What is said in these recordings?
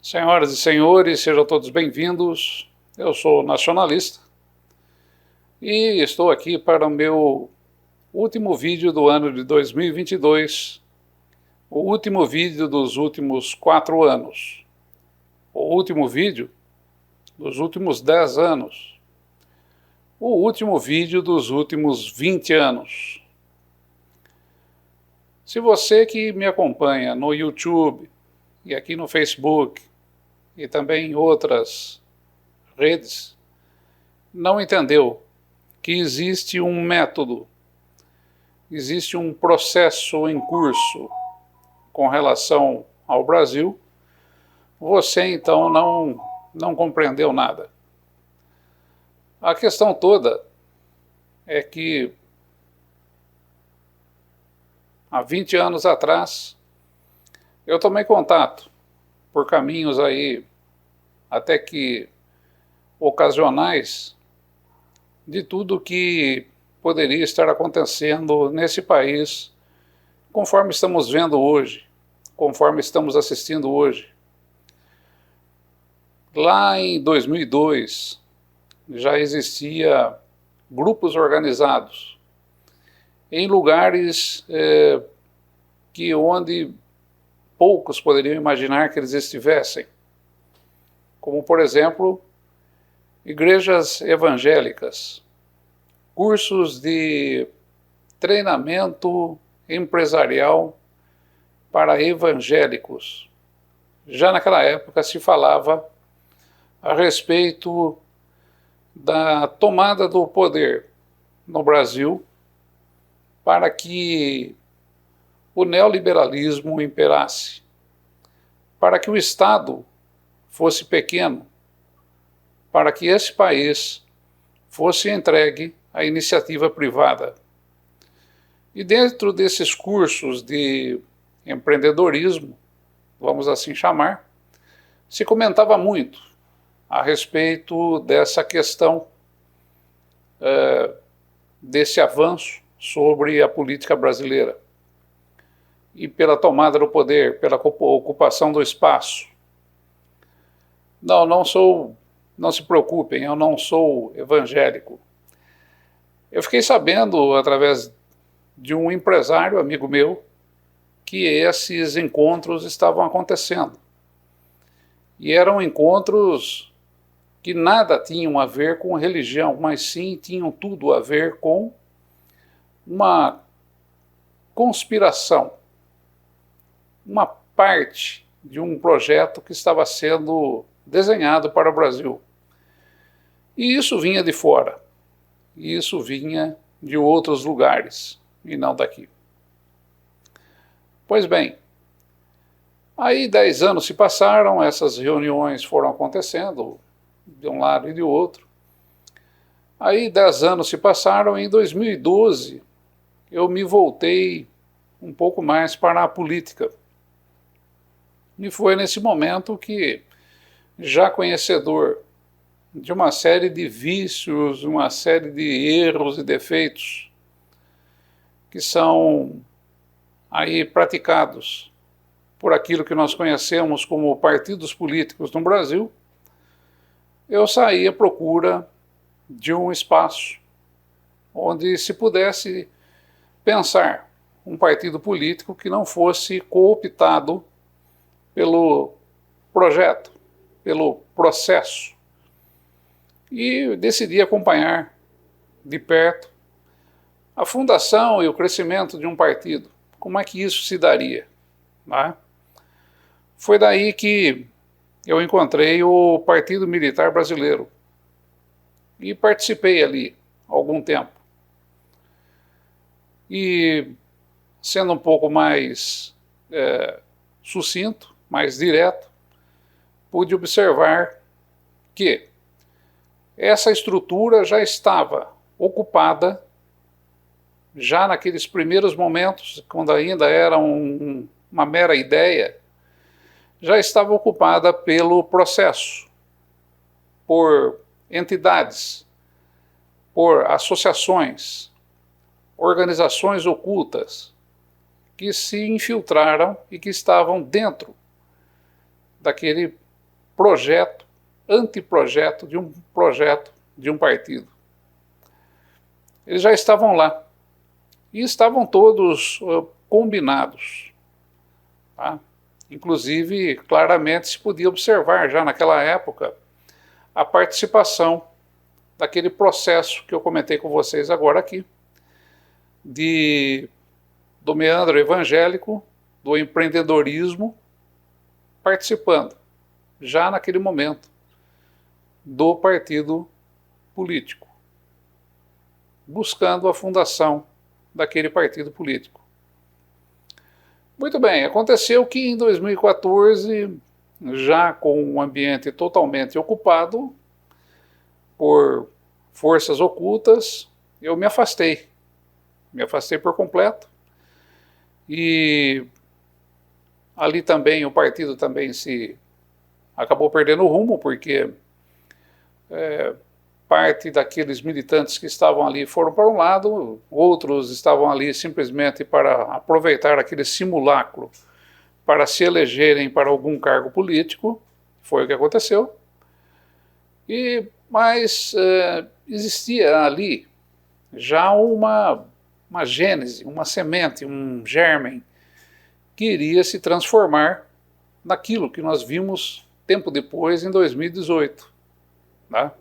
Senhoras e senhores, sejam todos bem-vindos. Eu sou nacionalista e estou aqui para o meu último vídeo do ano de 2022, o último vídeo dos últimos 4 anos, o último vídeo dos últimos 10 anos, o último vídeo dos últimos 20 anos. Se você que me acompanha no YouTube e aqui no Facebook e também em outras redes, não entendeu que existe um método, existe um processo em curso com relação ao Brasil, você então não compreendeu nada. A questão toda é que há 20 anos atrás eu tomei contato por caminhos aí até que ocasionais de tudo que poderia estar acontecendo nesse país, conforme estamos vendo hoje, conforme estamos assistindo hoje. Lá em 2002 já existia grupos organizados em lugares onde poucos poderiam imaginar que eles estivessem, como por exemplo igrejas evangélicas, cursos de treinamento empresarial para evangélicos. Já naquela época se falava a respeito da tomada do poder no Brasil para que o neoliberalismo imperasse, para que o Estado fosse pequeno, para que esse país fosse entregue à iniciativa privada. E dentro desses cursos de empreendedorismo, vamos assim chamar, se comentava muito a respeito dessa questão, desse avanço sobre a política brasileira e pela tomada do poder, pela ocupação do espaço. Não se preocupem, eu não sou evangélico. Eu fiquei sabendo, através de um empresário, amigo meu, que esses encontros estavam acontecendo. E eram encontros que nada tinham a ver com religião, mas sim tinham tudo a ver com uma conspiração, uma parte de um projeto que estava sendo desenhado para o Brasil. E isso vinha de fora, e isso vinha de outros lugares, e não daqui. Pois bem, aí 10 anos se passaram, essas reuniões foram acontecendo, de um lado e de outro. Aí 10 anos se passaram, e em 2012 eu me voltei um pouco mais para a política. E foi nesse momento que, já conhecedor de uma série de vícios, uma série de erros e defeitos que são aí praticados por aquilo que nós conhecemos como partidos políticos no Brasil, eu saí à procura de um espaço onde se pudesse pensar um partido político que não fosse cooptado pelo projeto, pelo processo. E decidi acompanhar de perto a fundação e o crescimento de um partido. Como é que isso se daria? Né? Foi daí que eu encontrei o Partido Militar Brasileiro e participei ali há algum tempo. E, sendo um pouco mais sucinto, mais direto, pude observar que essa estrutura já estava ocupada, já naqueles primeiros momentos, quando ainda era uma mera ideia, já estava ocupada pelo processo, por entidades, por associações, organizações ocultas, que se infiltraram e que estavam dentro daquele projeto, anteprojeto de um projeto de um partido. Eles já estavam lá e estavam todos combinados, tá? Inclusive, claramente se podia observar já naquela época a participação daquele processo que eu comentei com vocês agora aqui, do meandro evangélico, do empreendedorismo, participando, já naquele momento, do partido político, buscando a fundação daquele partido político. Muito bem, aconteceu que em 2014, já com um ambiente totalmente ocupado por forças ocultas, eu me afastei por completo, e ali também o partido também se acabou perdendo o rumo, porque parte daqueles militantes que estavam ali foram para um lado, outros estavam ali simplesmente para aproveitar aquele simulacro para se elegerem para algum cargo político, foi o que aconteceu. Mas existia ali já uma gênese, uma semente, um germen que iria se transformar naquilo que nós vimos tempo depois, em 2018. Tá?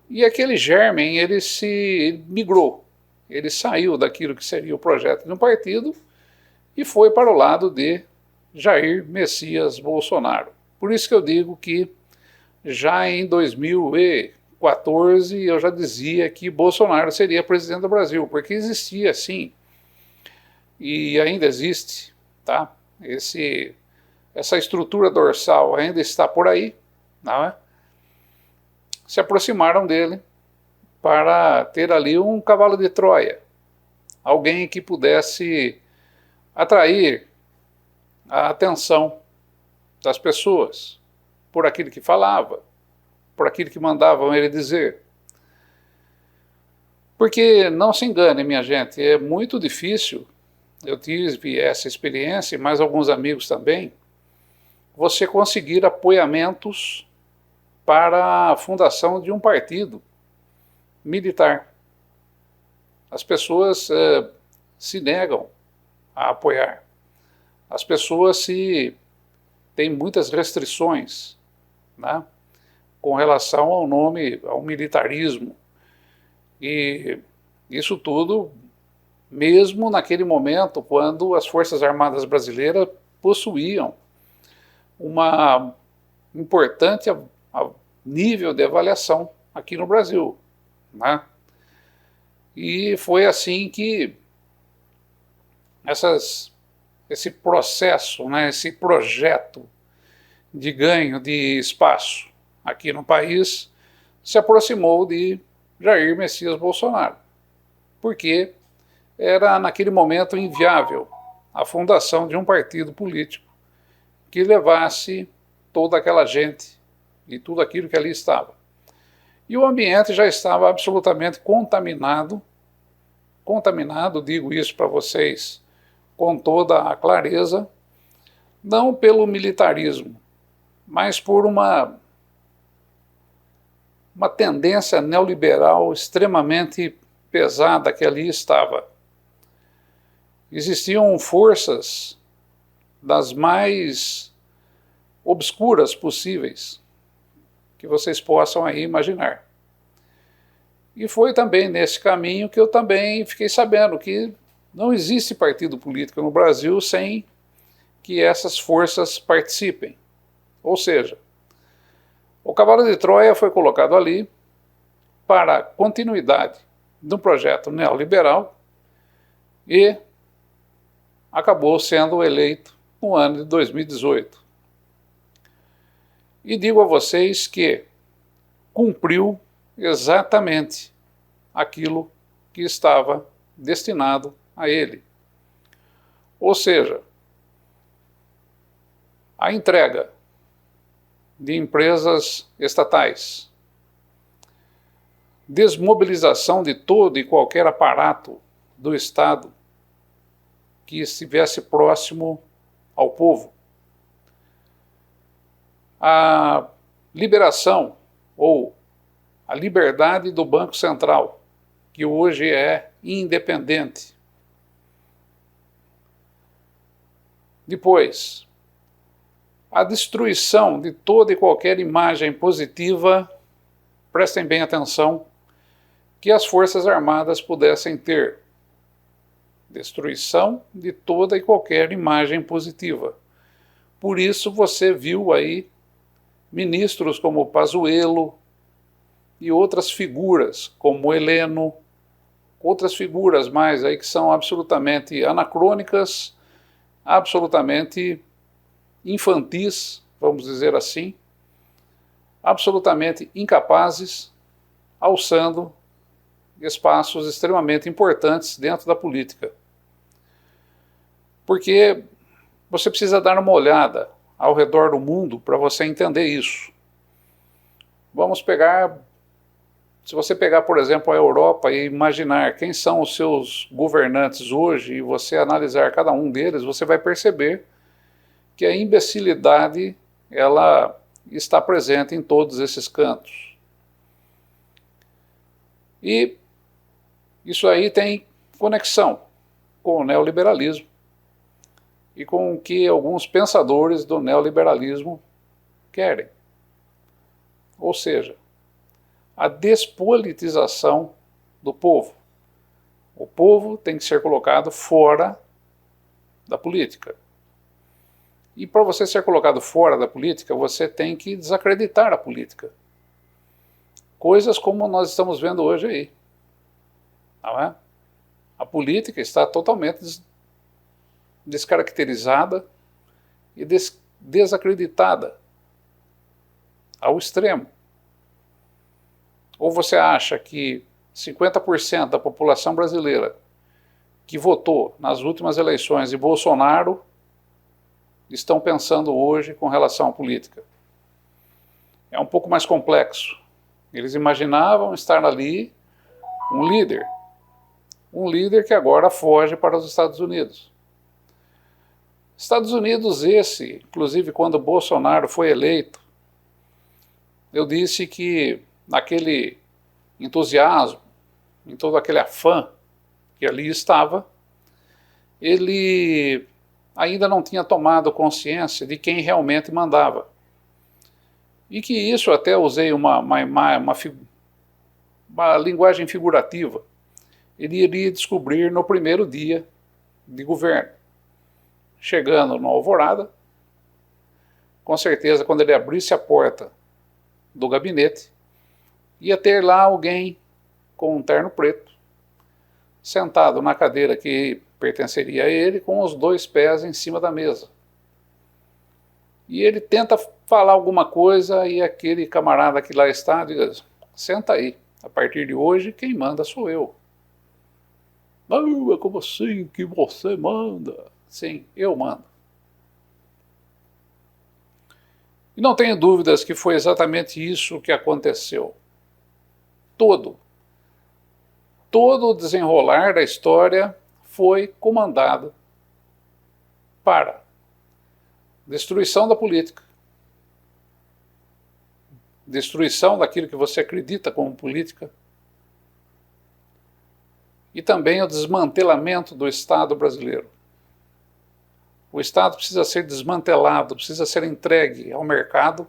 E aquele germen, ele se migrou, ele saiu daquilo que seria o projeto de um partido e foi para o lado de Jair Messias Bolsonaro. Por isso que eu digo que já em 2014 eu já dizia que Bolsonaro seria presidente do Brasil, porque existia sim, e ainda existe, tá? Essa estrutura dorsal ainda está por aí, não é? Se aproximaram dele para ter ali um cavalo de Troia, alguém que pudesse atrair a atenção das pessoas por aquilo que falava, por aquilo que mandavam ele dizer. Porque, não se engane, minha gente, é muito difícil, eu tive essa experiência, e mais alguns amigos também, você conseguir apoiamentos para a fundação de um partido militar. As pessoas se negam a apoiar. As pessoas têm muitas restrições, né, com relação ao nome, ao militarismo. E isso tudo, mesmo naquele momento, quando as Forças Armadas Brasileiras possuíam uma importante nível de avaliação aqui no Brasil, né? E foi assim que esse processo, né, esse projeto de ganho de espaço aqui no país se aproximou de Jair Messias Bolsonaro, porque era naquele momento inviável a fundação de um partido político que levasse toda aquela gente e tudo aquilo que ali estava. E o ambiente já estava absolutamente contaminado, digo isso para vocês com toda a clareza, não pelo militarismo, mas por uma tendência neoliberal extremamente pesada que ali estava. Existiam forças das mais obscuras possíveis que vocês possam aí imaginar. E foi também nesse caminho que eu também fiquei sabendo que não existe partido político no Brasil sem que essas forças participem. Ou seja, o cavalo de Troia foi colocado ali para a continuidade de um projeto neoliberal e acabou sendo eleito no ano de 2018. E digo a vocês que cumpriu exatamente aquilo que estava destinado a ele. Ou seja, a entrega de empresas estatais, desmobilização de todo e qualquer aparato do Estado que estivesse próximo ao povo, a liberação ou a liberdade do Banco Central, que hoje é independente. Depois, a destruição de toda e qualquer imagem positiva, prestem bem atenção, que as Forças Armadas pudessem ter. Destruição de toda e qualquer imagem positiva. Por isso você viu aí ministros como Pazuello e outras figuras como Heleno, outras figuras mais aí que são absolutamente anacrônicas, absolutamente infantis, vamos dizer assim, absolutamente incapazes, alçando espaços extremamente importantes dentro da política. Porque você precisa dar uma olhada ao redor do mundo para você entender isso. Vamos pegar, se você pegar, por exemplo, a Europa e imaginar quem são os seus governantes hoje e você analisar cada um deles, você vai perceber que a imbecilidade ela está presente em todos esses cantos. E isso aí tem conexão com o neoliberalismo e com o que alguns pensadores do neoliberalismo querem. Ou seja, a despolitização do povo. O povo tem que ser colocado fora da política. E para você ser colocado fora da política, você tem que desacreditar a política. Coisas como nós estamos vendo hoje aí. Não é? A política está totalmente descaracterizada e desacreditada ao extremo. Ou você acha que 50% da população brasileira que votou nas últimas eleições de Bolsonaro estão pensando hoje com relação à política? É um pouco mais complexo. Eles imaginavam estar ali um líder que agora foge para os Estados Unidos. Estados Unidos esse, inclusive quando Bolsonaro foi eleito, eu disse que naquele entusiasmo, em todo aquele afã que ali estava, ele ainda não tinha tomado consciência de quem realmente mandava. E que isso até usei uma linguagem figurativa. Ele iria descobrir no primeiro dia de governo. Chegando no Alvorada, com certeza quando ele abrisse a porta do gabinete, ia ter lá alguém com um terno preto, sentado na cadeira que pertenceria a ele, com os 2 pés em cima da mesa. E ele tenta falar alguma coisa e aquele camarada que lá está diz: senta aí, a partir de hoje quem manda sou eu. Não, é como assim que você manda? Sim, eu mando. E não tenho dúvidas que foi exatamente isso que aconteceu. Todo o desenrolar da história foi comandado para destruição da política, destruição daquilo que você acredita como política, e também o desmantelamento do Estado brasileiro. O Estado precisa ser desmantelado, precisa ser entregue ao mercado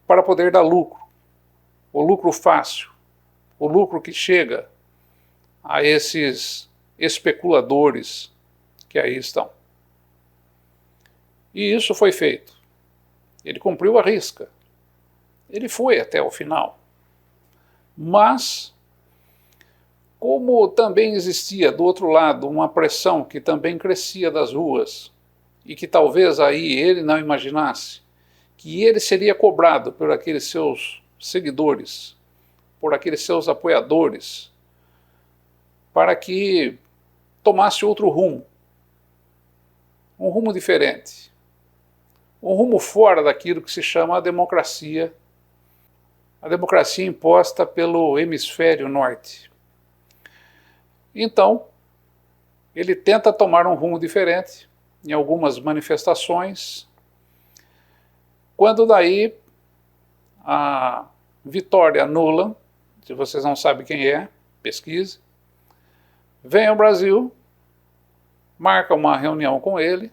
para poder dar lucro. O lucro fácil, o lucro que chega a esses especuladores que aí estão. E isso foi feito. Ele cumpriu a risca. Ele foi até o final. Mas, como também existia do outro lado uma pressão que também crescia das ruas, e que talvez aí ele não imaginasse, que ele seria cobrado por aqueles seus seguidores, por aqueles seus apoiadores, para que tomasse outro rumo, um rumo diferente, um rumo fora daquilo que se chama a democracia imposta pelo hemisfério norte. Então, ele tenta tomar um rumo diferente em algumas manifestações. Quando daí a Vitória Nuland, se vocês não sabem quem é, pesquise, vem ao Brasil, marca uma reunião com ele,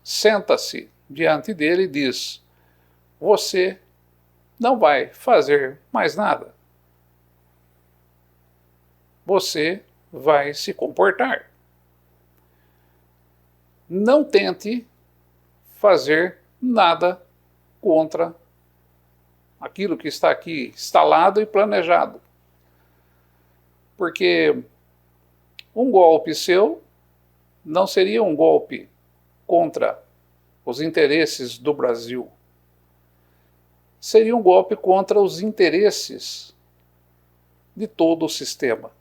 senta-se diante dele e diz: você não vai fazer mais nada. Você vai se comportar. Não tente fazer nada contra aquilo que está aqui instalado e planejado. Porque um golpe seu não seria um golpe contra os interesses do Brasil. Seria um golpe contra os interesses de todo o sistema.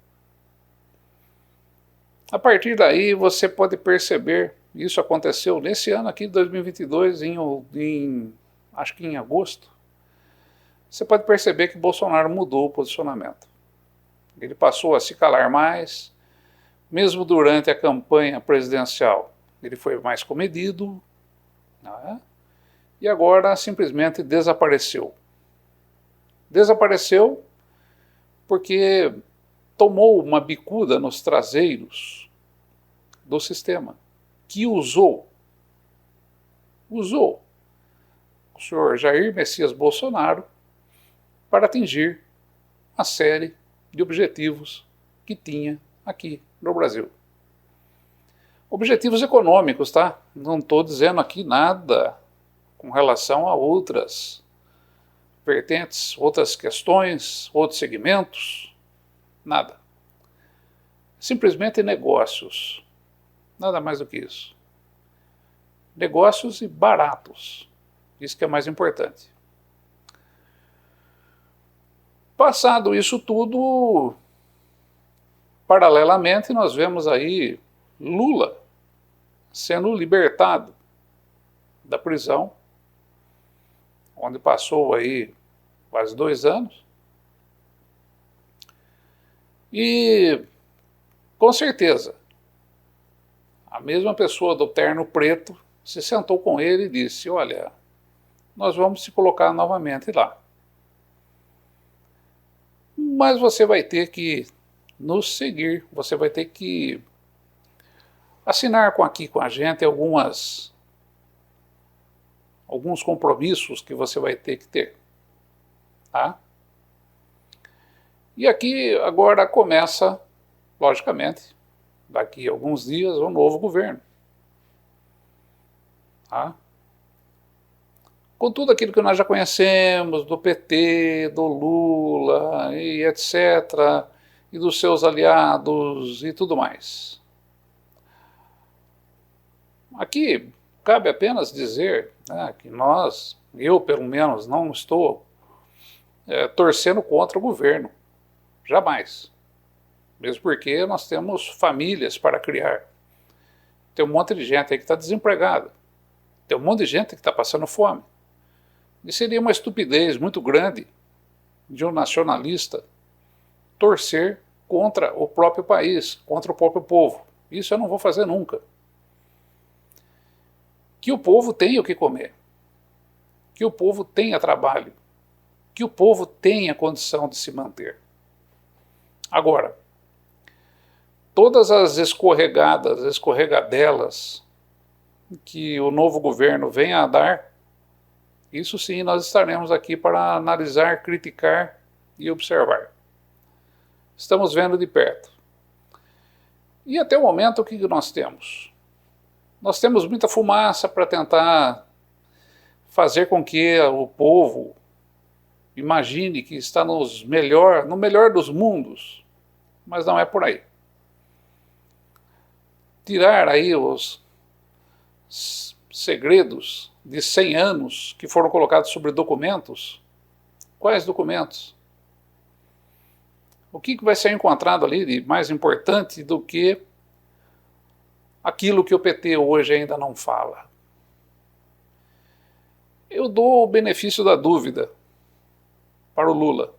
A partir daí você pode perceber, isso aconteceu nesse ano aqui de 2022, acho que em agosto, você pode perceber que Bolsonaro mudou o posicionamento. Ele passou a se calar mais, mesmo durante a campanha presidencial, ele foi mais comedido, né? E agora simplesmente desapareceu. Desapareceu porque tomou uma bicuda nos traseiros do sistema, que usou o senhor Jair Messias Bolsonaro para atingir a série de objetivos que tinha aqui no Brasil. Objetivos econômicos, tá? Não estou dizendo aqui nada com relação a outras vertentes, outras questões, outros segmentos, nada. Simplesmente negócios, nada mais do que isso. Negócios e baratos, isso que é mais importante. Passado isso tudo, paralelamente nós vemos aí Lula sendo libertado da prisão, onde passou aí quase 2 anos. E, com certeza, a mesma pessoa do terno preto se sentou com ele e disse: olha, nós vamos te colocar novamente lá. Mas você vai ter que nos seguir, você vai ter que assinar aqui com a gente alguns compromissos que você vai ter que ter. Tá? E aqui agora começa, logicamente, daqui a alguns dias, um novo governo. Tá? Com tudo aquilo que nós já conhecemos do PT, do Lula, e etc., e dos seus aliados e tudo mais. Aqui cabe apenas dizer, né, que eu pelo menos, não estou torcendo contra o governo. Jamais. Mesmo porque nós temos famílias para criar. Tem um monte de gente aí que está desempregada. Tem um monte de gente que está passando fome. E seria uma estupidez muito grande de um nacionalista torcer contra o próprio país, contra o próprio povo. Isso eu não vou fazer nunca. Que o povo tenha o que comer. Que o povo tenha trabalho. Que o povo tenha condição de se manter. Agora, todas as escorregadelas que o novo governo venha a dar, isso sim nós estaremos aqui para analisar, criticar e observar. Estamos vendo de perto. E até o momento o que nós temos? Nós temos muita fumaça para tentar fazer com que o povo imagine que está no melhor dos mundos, mas não é por aí. Tirar aí os segredos de 100 anos que foram colocados sobre documentos. Quais documentos? O que vai ser encontrado ali de mais importante do que aquilo que o PT hoje ainda não fala? Eu dou o benefício da dúvida para o Lula,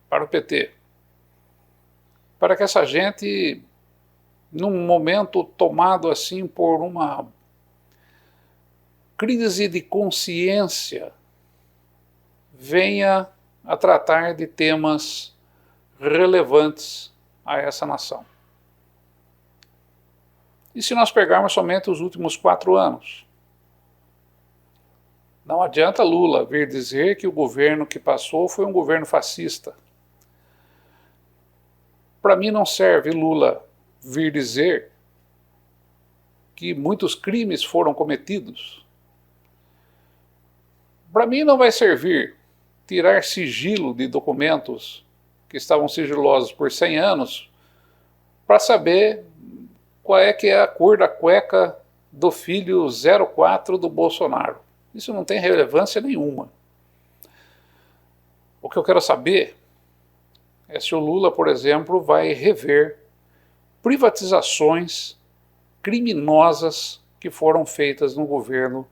para o PT, para que essa gente, num momento tomado assim por uma crise de consciência venha a tratar de temas relevantes a essa nação. E se nós pegarmos somente os últimos 4 anos? Não adianta Lula vir dizer que o governo que passou foi um governo fascista. Para mim não serve Lula vir dizer que muitos crimes foram cometidos. Para mim não vai servir tirar sigilo de documentos que estavam sigilosos por 100 anos para saber qual é que é a cor da cueca do filho 04 do Bolsonaro. Isso não tem relevância nenhuma. O que eu quero saber é se o Lula, por exemplo, vai rever privatizações criminosas que foram feitas no governo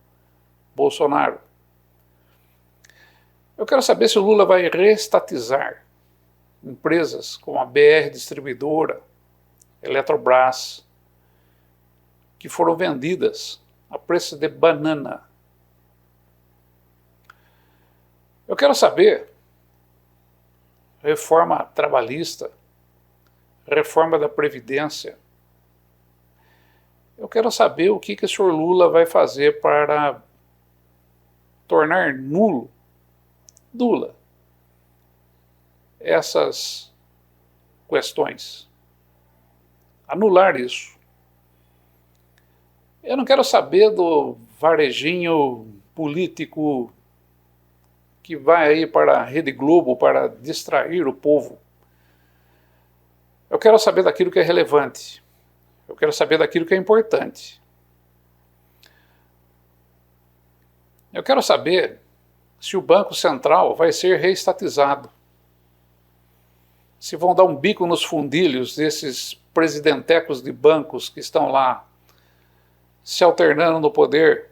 Bolsonaro. Eu quero saber se o Lula vai reestatizar empresas como a BR Distribuidora, Eletrobras, que foram vendidas a preço de banana. Eu quero saber reforma trabalhista, reforma da Previdência. Eu quero saber o que o senhor Lula vai fazer para tornar nulo essas questões. Anular isso. Eu não quero saber do varejinho político que vai aí para a Rede Globo para distrair o povo. Eu quero saber daquilo que é relevante. Eu quero saber daquilo que é importante. Eu quero saber se o Banco Central vai ser reestatizado. Se vão dar um bico nos fundilhos desses presidentecos de bancos que estão lá se alternando no poder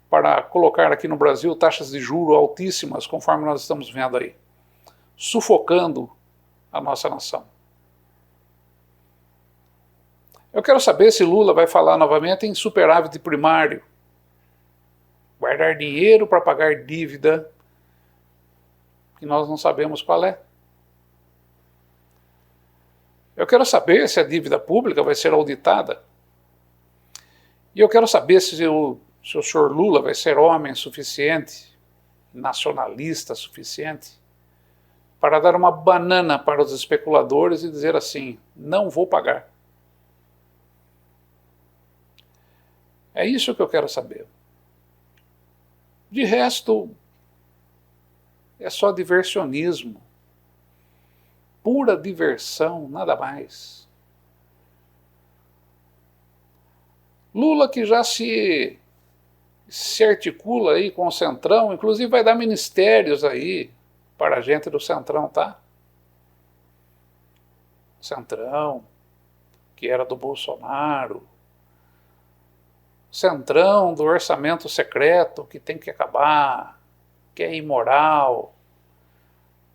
para colocar aqui no Brasil taxas de juros altíssimas, conforme nós estamos vendo aí, sufocando a nossa nação. Eu quero saber se Lula vai falar novamente em superávit primário, guardar dinheiro para pagar dívida que nós não sabemos qual é. Eu quero saber se a dívida pública vai ser auditada. E eu quero saber se o senhor Lula vai ser homem suficiente, nacionalista suficiente, para dar uma banana para os especuladores e dizer assim: não vou pagar. É isso que eu quero saber. De resto, é só diversionismo. Pura diversão, nada mais. Lula que já se articula aí com o Centrão, inclusive vai dar ministérios aí para a gente do Centrão, tá? Centrão, que era do Bolsonaro. Centrão do orçamento secreto, que tem que acabar, que é imoral.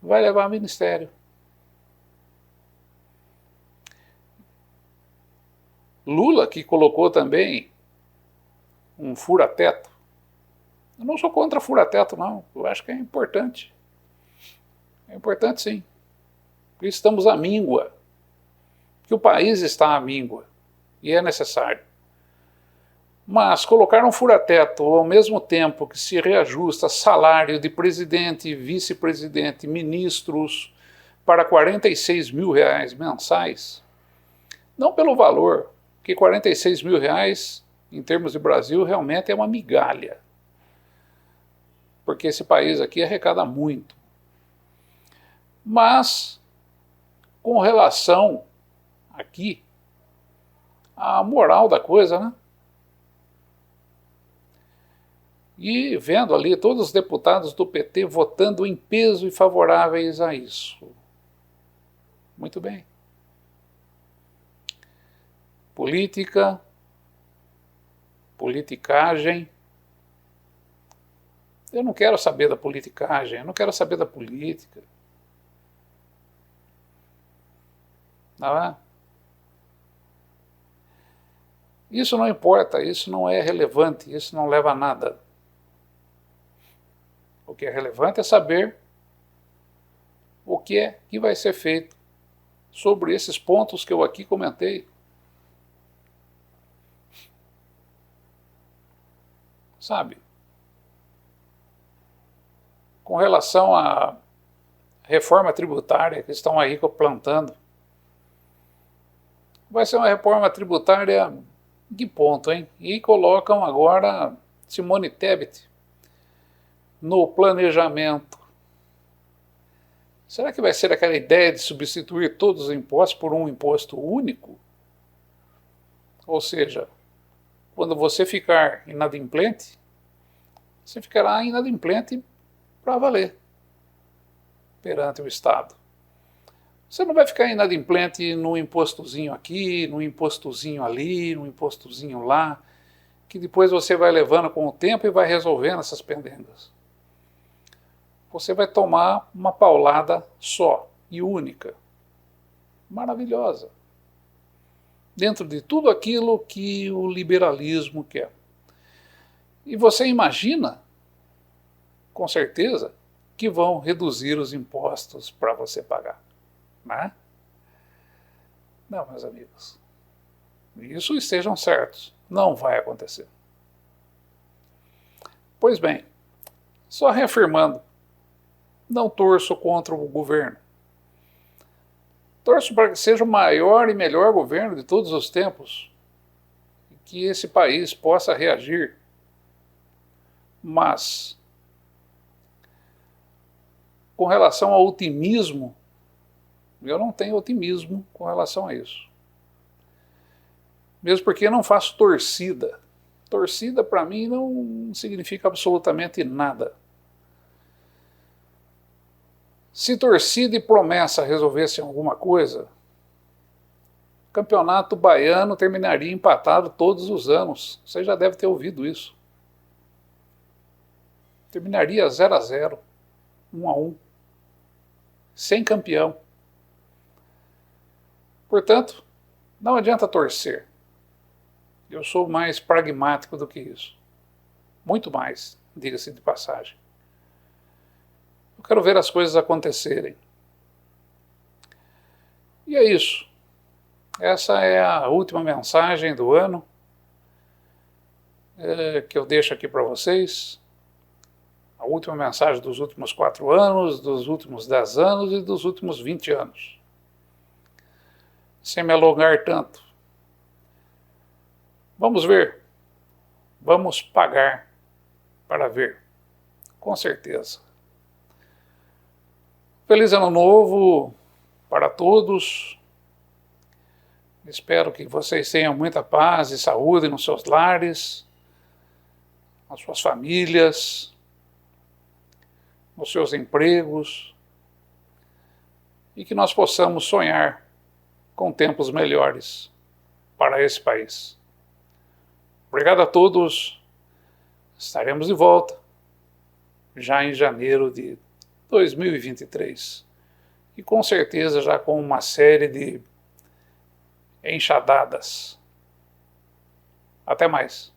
Vai levar a ministério. Lula que colocou também um fura-teto. Eu não sou contra fura-teto, não. Eu acho que é importante. É importante, sim. Porque estamos à míngua. Que o país está à míngua. E é necessário. Mas colocar um fura-teto ao mesmo tempo que se reajusta salário de presidente e vice-presidente, ministros, para R$46 mil mensais, não pelo valor, porque R$46 mil, em termos de Brasil, realmente é uma migalha. Porque esse país aqui arrecada muito. Mas, com relação aqui à moral da coisa, né? E vendo ali todos os deputados do PT votando em peso e favoráveis a isso. Muito bem. Política, politicagem. Eu não quero saber da politicagem, eu não quero saber da política. Não é? Isso não importa, isso não é relevante, isso não leva a nada. O que é relevante é saber o que é que vai ser feito sobre esses pontos que eu aqui comentei. Sabe? Com relação à reforma tributária que estão aí plantando, vai ser uma reforma tributária de ponto, hein? E colocam agora Simone Tebet no planejamento. Será que vai ser aquela ideia de substituir todos os impostos por um imposto único? Ou seja, quando você ficar inadimplente, você ficará inadimplente para valer perante o Estado. Você não vai ficar inadimplente num impostozinho aqui, num impostozinho ali, num impostozinho lá, que depois você vai levando com o tempo e vai resolvendo essas pendengas. Você vai tomar uma paulada só e única, maravilhosa, dentro de tudo aquilo que o liberalismo quer. E você imagina, com certeza, que vão reduzir os impostos para você pagar. Né? Não, meus amigos. Isso estejam certos. Não vai acontecer. Pois bem, só reafirmando, não torço contra o governo. Torço para que seja o maior e melhor governo de todos os tempos. E que esse país possa reagir. Mas, com relação ao otimismo, eu não tenho otimismo com relação a isso. Mesmo porque eu não faço torcida. Torcida, para mim, não significa absolutamente nada. Se torcida e promessa resolvessem alguma coisa, o campeonato baiano terminaria empatado todos os anos. Você já deve ter ouvido isso. Terminaria 0-0, 1-1, sem campeão. Portanto, não adianta torcer. Eu sou mais pragmático do que isso. Muito mais, diga-se de passagem. Eu quero ver as coisas acontecerem. E é isso. Essa é a última mensagem do ano que eu deixo aqui para vocês. A última mensagem dos últimos 4 anos, dos últimos 10 anos e dos últimos 20 anos. Sem me alongar tanto. Vamos ver. Vamos pagar para ver. Com certeza. Feliz Ano Novo para todos. Espero que vocês tenham muita paz e saúde nos seus lares, nas suas famílias, nos seus empregos, e que nós possamos sonhar com tempos melhores para esse país. Obrigado a todos. Estaremos de volta já em janeiro de 2023. E com certeza já com uma série de enxadadas. Até mais.